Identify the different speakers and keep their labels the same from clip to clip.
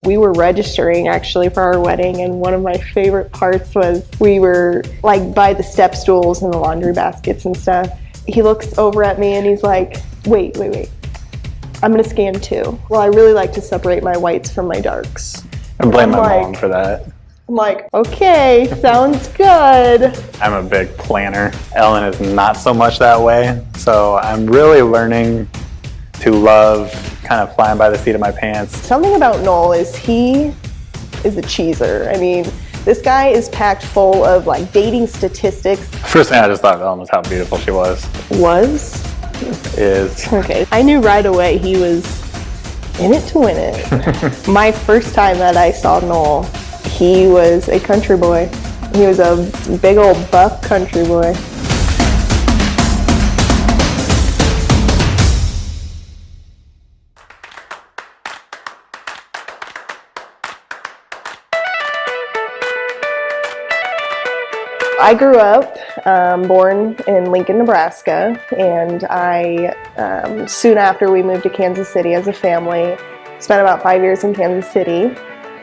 Speaker 1: We were registering actually for our wedding, and one of my favorite parts was we were like by the step stools and the laundry baskets and stuff. He looks over at me and he's like, wait. I'm gonna scan too. Well, I really like to separate my whites from my darks.
Speaker 2: I blame my mom for that.
Speaker 1: I'm like, okay, sounds good.
Speaker 2: I'm a big planner. Ellen is not so much that way. So I'm really learning to love kind of flying by the seat of my pants.
Speaker 1: Something about Noel is he is a cheeser. I mean, this guy is packed full of like dating statistics.
Speaker 2: First thing I just thought of Ellen was how beautiful she was. Is.
Speaker 1: Okay. I knew right away he was in it to win it. My first time that I saw Noel, he was a country boy. He was a big old buff country boy. I grew up born in Lincoln, Nebraska, and I soon after we moved to Kansas City as a family, spent about 5 years in Kansas City,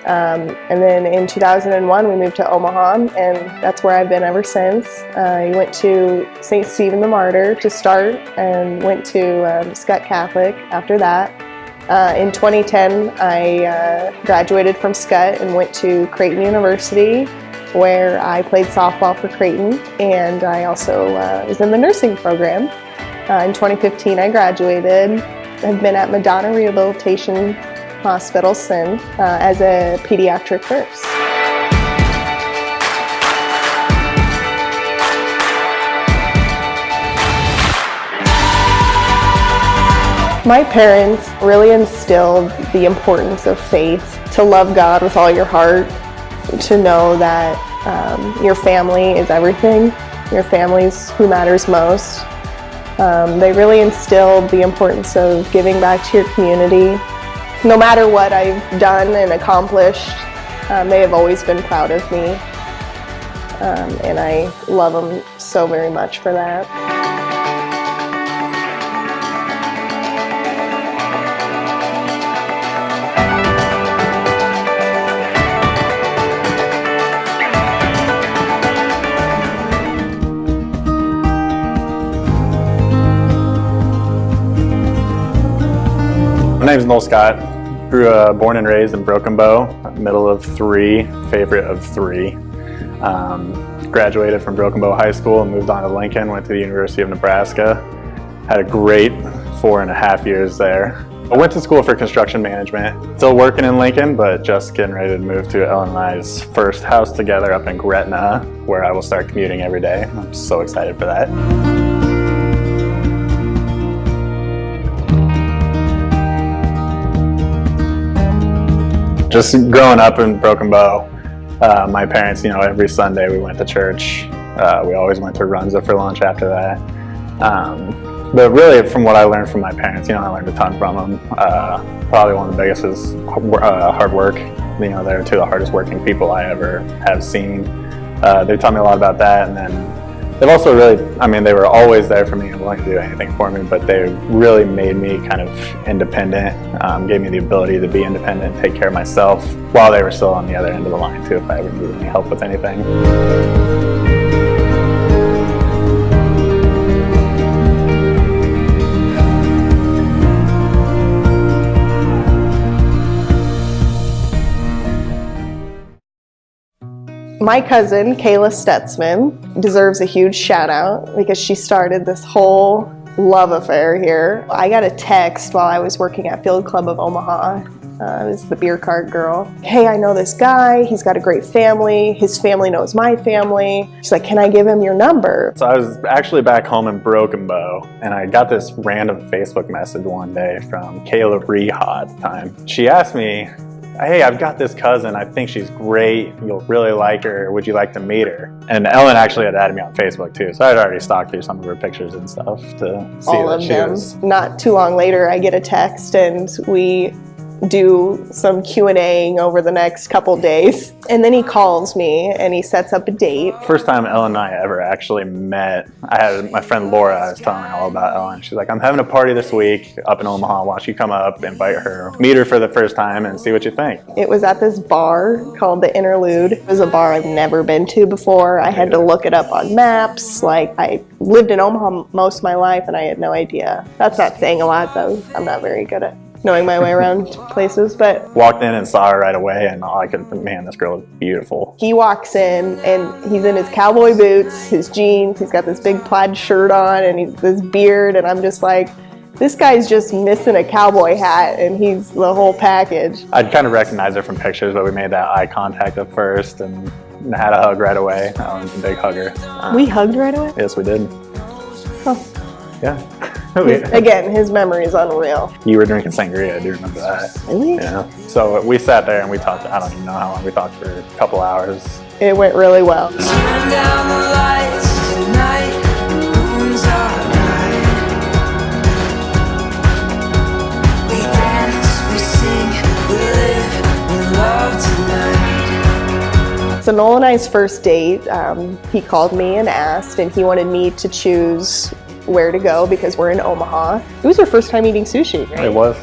Speaker 1: and then in 2001 we moved to Omaha, and that's where I've been ever since. I went to St. Stephen the Martyr to start, and went to Scott Catholic after that. In 2010 I graduated from Scott and went to Creighton University, where I played softball for Creighton, and I also was in the nursing program. In 2015 I graduated. I've been at Madonna Rehabilitation Hospital since as a pediatric nurse. My parents really instilled the importance of faith, to love God with all your heart, to know that your family is everything. Your family is who matters most. They really instilled the importance of giving back to your community. No matter what I've done and accomplished, they have always been proud of me. And I love them so very much for that.
Speaker 2: My name's Noel Scott. Born and raised in Broken Bow, middle of three, favorite of three. Graduated from Broken Bow High School and moved on to Lincoln, went to the University of Nebraska. Had a great 4.5 years there. I went to school for construction management. Still working in Lincoln, but just getting ready to move to Ellen and I's first house together up in Gretna, where I will start commuting every day. I'm so excited for that. Just growing up in Broken Bow, my parents, every Sunday we went to church. We always went to Runza for lunch after that. But really, from what I learned from my parents, I learned a ton from them. Probably one of the biggest is hard work. They're two of the hardest working people I ever have seen. They taught me a lot about that, and then they've also really, they were always there for me and willing to do anything for me, but they really made me kind of independent, gave me the ability to be independent, take care of myself, while they were still on the other end of the line too, if I ever needed any help with anything.
Speaker 1: My cousin, Kayla Stutzman, deserves a huge shout out because she started this whole love affair here. I got a text while I was working at Field Club of Omaha. It was the beer cart girl. Hey, I know this guy. He's got a great family. His family knows my family. She's like, can I give him your number?
Speaker 2: So I was actually back home in Broken Bow, and I got this random Facebook message one day from Kayla Reha at the time. She asked me, hey, I've got this cousin, I think she's great, you'll really like her, would you like to meet her? And Ellen actually had added me on Facebook too, so I'd already stalked through some of her pictures and stuff to see
Speaker 1: all
Speaker 2: that
Speaker 1: of
Speaker 2: she
Speaker 1: them.
Speaker 2: was.
Speaker 1: Not too long later, I get a text and we do some Q&A-ing over the next couple days. And then he calls me and he sets up a date.
Speaker 2: First time Ellen and I ever actually met, I had my friend Laura, I was telling her all about Ellen. She's like, I'm having a party this week up in Omaha. Why don't you come up, invite her, meet her for the first time and see what you think.
Speaker 1: It was at this bar called The Interlude. It was a bar I've never been to before. I had to look it up on maps. Like, I lived in Omaha most of my life and I had no idea. That's not saying a lot though. I'm not very good at knowing my way around places, but
Speaker 2: walked in and saw her right away and I could, man, this girl is beautiful.
Speaker 1: He walks in and he's in his cowboy boots, his jeans, he's got this big plaid shirt on and he's this beard, and I'm just like, this guy's just missing a cowboy hat and he's the whole package.
Speaker 2: I'd kind of recognize her from pictures, but we made that eye contact at first and had a hug right away. Ellen's a big hugger.
Speaker 1: We hugged right away?
Speaker 2: Yes, we did.
Speaker 1: Oh.
Speaker 2: Yeah.
Speaker 1: Again, his memory is unreal.
Speaker 2: You were drinking sangria, I do remember that.
Speaker 1: Really?
Speaker 2: Yeah. So we sat there and we talked, I don't even know how long, we talked for a couple hours.
Speaker 1: It went really well.
Speaker 3: Turn down the lights tonight, the moon's our night. We dance, we sing, we live, we love tonight.
Speaker 1: So Noel and I's first date, he called me and asked, and he wanted me to choose where to go because we're in Omaha. It was our first time eating sushi, right?
Speaker 2: It was.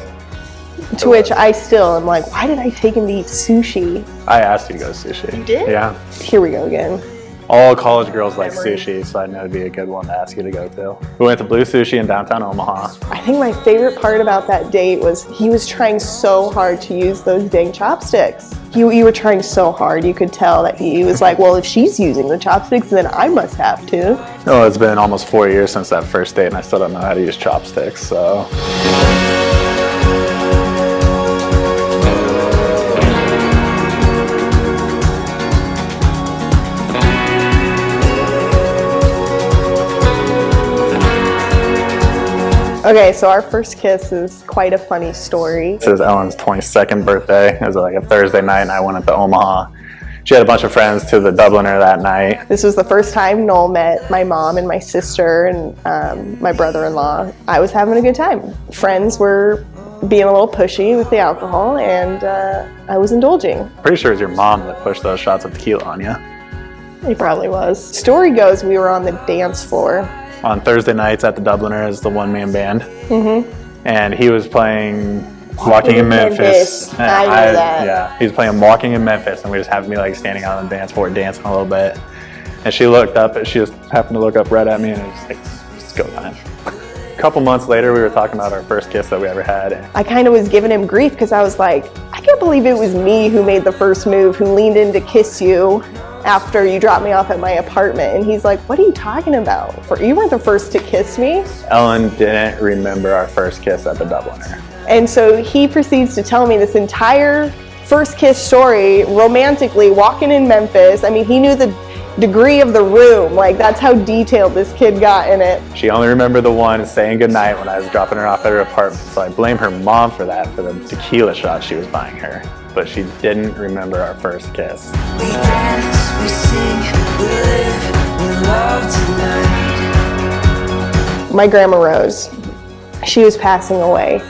Speaker 1: To which I still am like, why did I take him to eat sushi?
Speaker 2: I asked you to go to sushi.
Speaker 1: You did?
Speaker 2: Yeah.
Speaker 1: Here we go again.
Speaker 2: All college girls like sushi, so I know it'd be a good one to ask you to go to. We went to Blue Sushi in downtown Omaha.
Speaker 1: I think my favorite part about that date was he was trying so hard to use those dang chopsticks. You were trying so hard, you could tell that he was like, well, if she's using the chopsticks, then I must have to.
Speaker 2: No, it's been almost 4 years since that first date and I still don't know how to use chopsticks, so.
Speaker 1: Okay, so our first kiss is quite a funny story.
Speaker 2: This is Ellen's 22nd birthday. It was like a Thursday night and I went up to Omaha. She had a bunch of friends to the Dubliner that night.
Speaker 1: This was the first time Noel met my mom and my sister and my brother-in-law. I was having a good time. Friends were being a little pushy with the alcohol and I was indulging.
Speaker 2: Pretty sure it was your mom that pushed those shots of tequila on you.
Speaker 1: It probably was. Story goes we were on the dance floor.
Speaker 2: On Thursday nights at the Dubliner is the one-man band. Mm-hmm. And he was playing Walking in Memphis.
Speaker 1: I know that.
Speaker 2: Yeah, he was playing Walking in Memphis and we just happened to be like standing out on the dance floor dancing a little bit. And she looked up, and she just happened to look up right at me and it was like, it's go time. A couple months later, we were talking about our first kiss that we ever had.
Speaker 1: I kind of was giving him grief because I was like, I can't believe it was me who made the first move, who leaned in to kiss you after you dropped me off at my apartment. And he's like, what are you talking about? You weren't the first to kiss me.
Speaker 2: Ellen didn't remember our first kiss at the Dubliner.
Speaker 1: And so he proceeds to tell me this entire first kiss story romantically, walking in Memphis. I mean, he knew the degree of the room. Like, that's how detailed this kid got in it.
Speaker 2: She only remembered the one saying goodnight when I was dropping her off at her apartment. So I blame her mom for that, for the tequila shot she was buying her. But she didn't remember our first kiss.
Speaker 3: We dance, we sing, we live, we love tonight.
Speaker 1: My grandma Rose, she was passing away.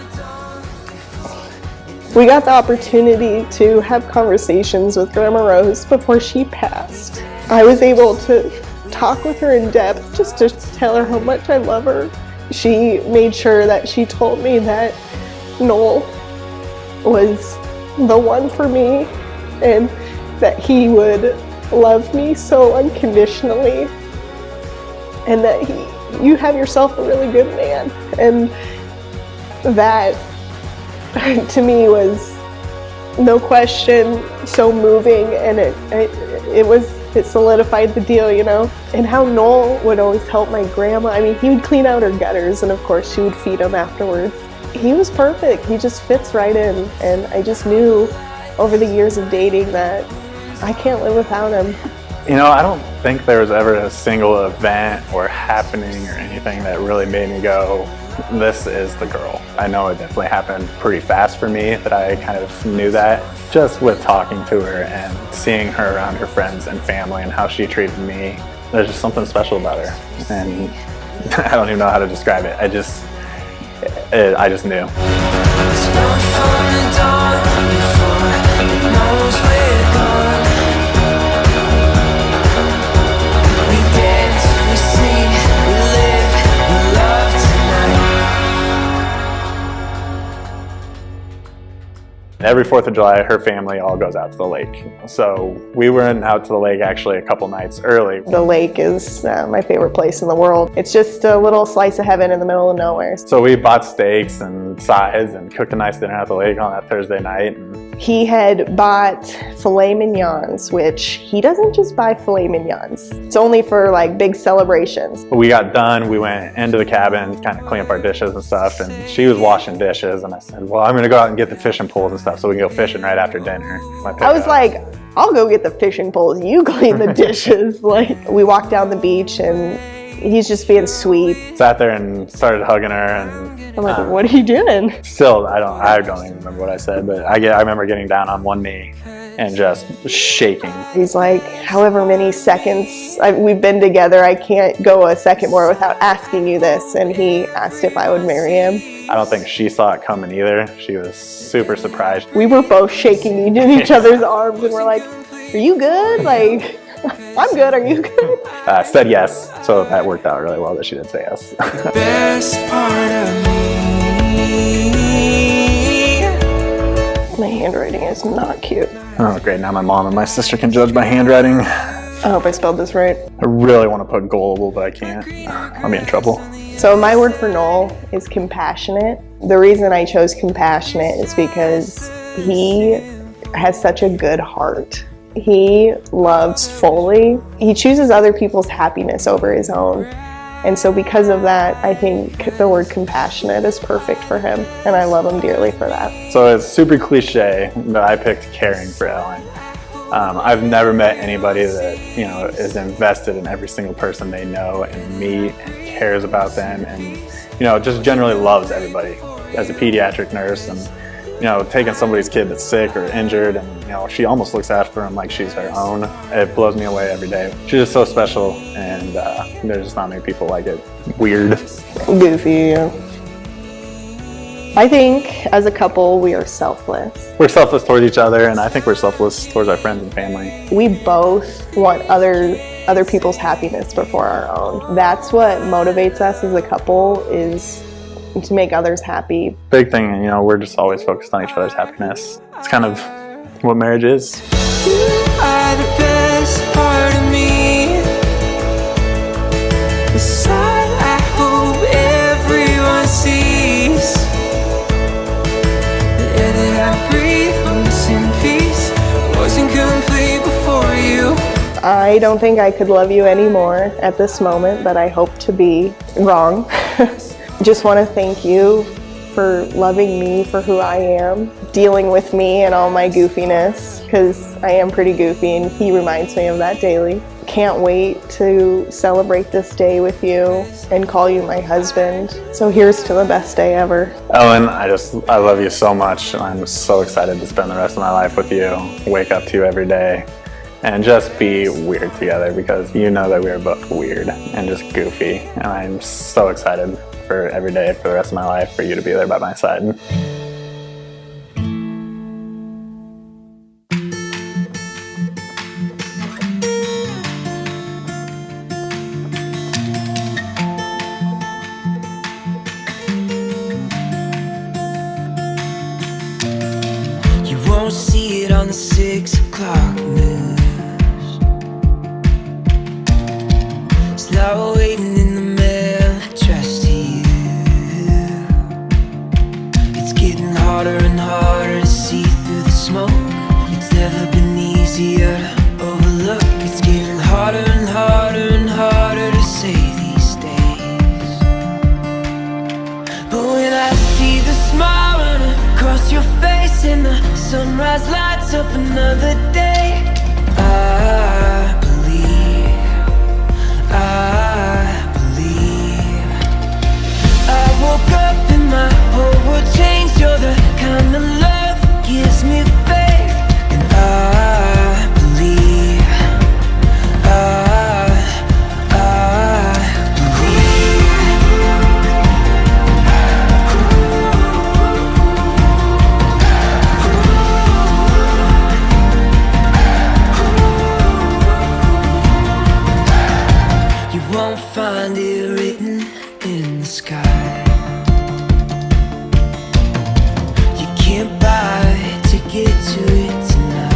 Speaker 1: We got the opportunity to have conversations with Grandma Rose before she passed. I was able to talk with her in depth just to tell her how much I love her. She made sure that she told me that Noel was the one for me and that he would love me so unconditionally and that you have yourself a really good man. And that to me was no question so moving, and it solidified the deal, you know. And how Noel would always help my grandma. I mean, he would clean out her gutters and of course she would feed him afterwards. He was perfect. He just fits right in, and I just knew over the years of dating that I can't live without him.
Speaker 2: You know, I don't think there was ever a single event or happening or anything that really made me go, this is the girl. I know it definitely happened pretty fast for me, that I kind of knew that just with talking to her and seeing her around her friends and family and how she treated me. There's just something special about her, and I don't even know how to describe it. I just knew.
Speaker 3: Known from the dawn before it knows we're gone. We dance, we sleep, we live, we love tonight.
Speaker 2: Every 4th of July, her family all goes out to the lake. So we went out to the lake actually a couple nights early.
Speaker 1: The lake is my favorite place in the world. It's just a little slice of heaven in the middle of nowhere.
Speaker 2: So we bought steaks and sides and cooked a nice dinner at the lake on that Thursday night. And
Speaker 1: He had bought filet mignons, which he doesn't just buy filet mignons. It's only for like big celebrations.
Speaker 2: we got done, we went into the cabin, kind of clean up our dishes and stuff, and she was washing dishes, and I said, well, I'm gonna go out and get the fishing poles and stuff so we can go fishing right after dinner.
Speaker 1: I was like, I'll go get the fishing poles, you clean the dishes. Like, we walked down the beach and he's just being sweet.
Speaker 2: Sat there and started hugging her, and
Speaker 1: I'm like, what are you doing?
Speaker 2: still, I don't even remember what I said, but I remember getting down on one knee and just shaking.
Speaker 1: He's like, however many seconds we've been together, I can't go a second more without asking you this. And he asked if I would marry him.
Speaker 2: I don't think she saw it coming either. She was super surprised.
Speaker 1: We were both shaking in each other's arms and we're like, are you good? Like, I'm good, are you good?
Speaker 2: Said yes, so that worked out really well that she did say yes.
Speaker 3: Best part of me.
Speaker 1: My handwriting is not cute.
Speaker 2: Oh great, now my mom and my sister can judge my handwriting.
Speaker 1: I hope I spelled this right.
Speaker 2: I really want to put gullible, but I can't. I'll be in trouble.
Speaker 1: So my word for Noel is compassionate. The reason I chose compassionate is because he has such a good heart. He loves fully. He chooses other people's happiness over his own. And so because of that, I think the word compassionate is perfect for him. And I love him dearly for that.
Speaker 2: So it's super cliche that I picked caring for Ellen. I've never met anybody that, is invested in every single person they know and meet and cares about them and, just generally loves everybody. As a pediatric nurse and, taking somebody's kid that's sick or injured and, she almost looks after them like she's her own. It blows me away every day. She's just so special and there's just not many people like it. Weird.
Speaker 1: Goofy. I think as a couple, we are selfless.
Speaker 2: We're selfless towards each other, and I think we're selfless towards our friends and family.
Speaker 1: We both want other people's happiness before our own. That's what motivates us as a couple, is to make others happy.
Speaker 2: Big thing, we're just always focused on each other's happiness. It's kind of what marriage is.
Speaker 3: You are the best part of me. The side I hope everyone sees. The air that I breathe once in peace wasn't complete before you.
Speaker 1: I don't think I could love you anymore at this moment, but I hope to be wrong. Just want to thank you for loving me for who I am, dealing with me and all my goofiness, because I am pretty goofy and he reminds me of that daily. Can't wait to celebrate this day with you and call you my husband. So here's to the best day ever.
Speaker 2: Ellen, I love you so much. I'm so excited to spend the rest of my life with you, wake up to you every day, and just be weird together, because you know that we are both weird and just goofy. And I'm so excited for every day for the rest of my life for you to be there by my side.
Speaker 3: You won't see it on the 6 o'clock news. It's now waiting in the mail, addressed to you. It's getting harder and harder to see through the smoke. It's never been easier to overlook. It's getting harder and harder and harder to say these days. But when I see the smile run across your face and the sunrise lights up another day, I believe. I woke up and my whole world changed. You're the kind of love that gives me faith, and I believe. won't find it written in the sky. You can't buy a ticket to it tonight.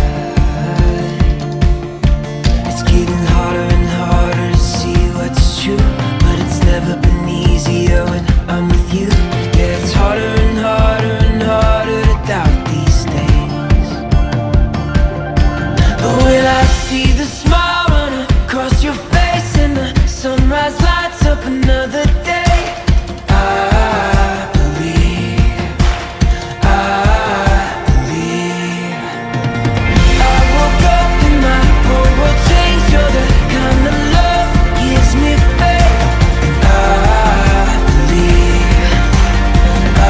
Speaker 3: It's getting harder and harder to see what's true, but it's never been easier when I'm with you. Yeah, it's harder and harder and harder to doubt these days. But when I see the smile run across your face and the sunrise lights up another day, I believe, I believe. I woke up and my whole world changed. You're the kind of love that gives me faith. And I believe, I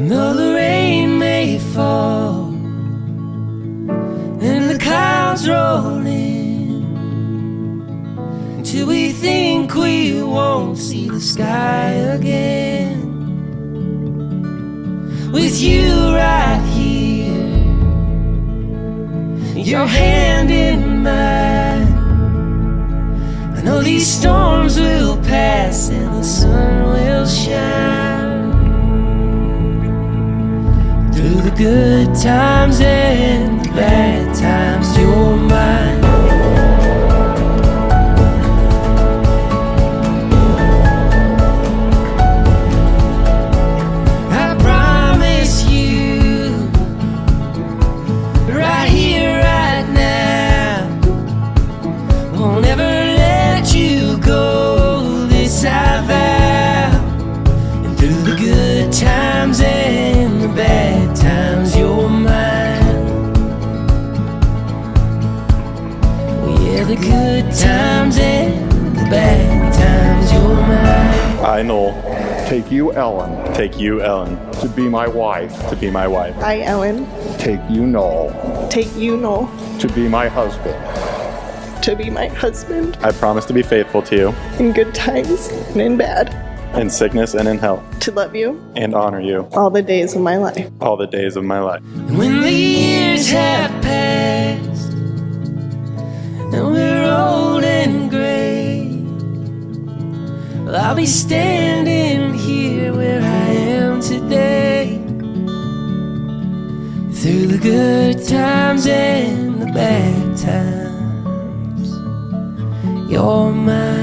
Speaker 3: though the rain may fall and the clouds roll in, till we think we won't see the sky again. With you right here, your hand in mine, I know these storms will pass and the sun will shine. Through the good times and the bad times, you're mine. I promise you, right here, right now, won't ever let you go, this I vow. And through the good times and the bad times, you're mine. Yeah, the good times and the bad times, you're mine.
Speaker 2: I, Noel,
Speaker 4: Take you, Ellen,
Speaker 2: take you, Ellen,
Speaker 4: to be my wife.
Speaker 2: to be my wife.
Speaker 1: I, Ellen,
Speaker 4: Take you, Noll,
Speaker 1: take you, Noll,
Speaker 4: to be my husband.
Speaker 1: to be my husband
Speaker 2: I promise to be faithful to you
Speaker 1: in good times and in bad,
Speaker 2: in sickness and in health,
Speaker 1: to love you
Speaker 2: and honor you
Speaker 1: all the days of my life.
Speaker 2: all the days of my life.
Speaker 3: And when the years have passed and we're old and gray, well, I'll be standing here where I am today. Through the good times and the bad times, you're mine.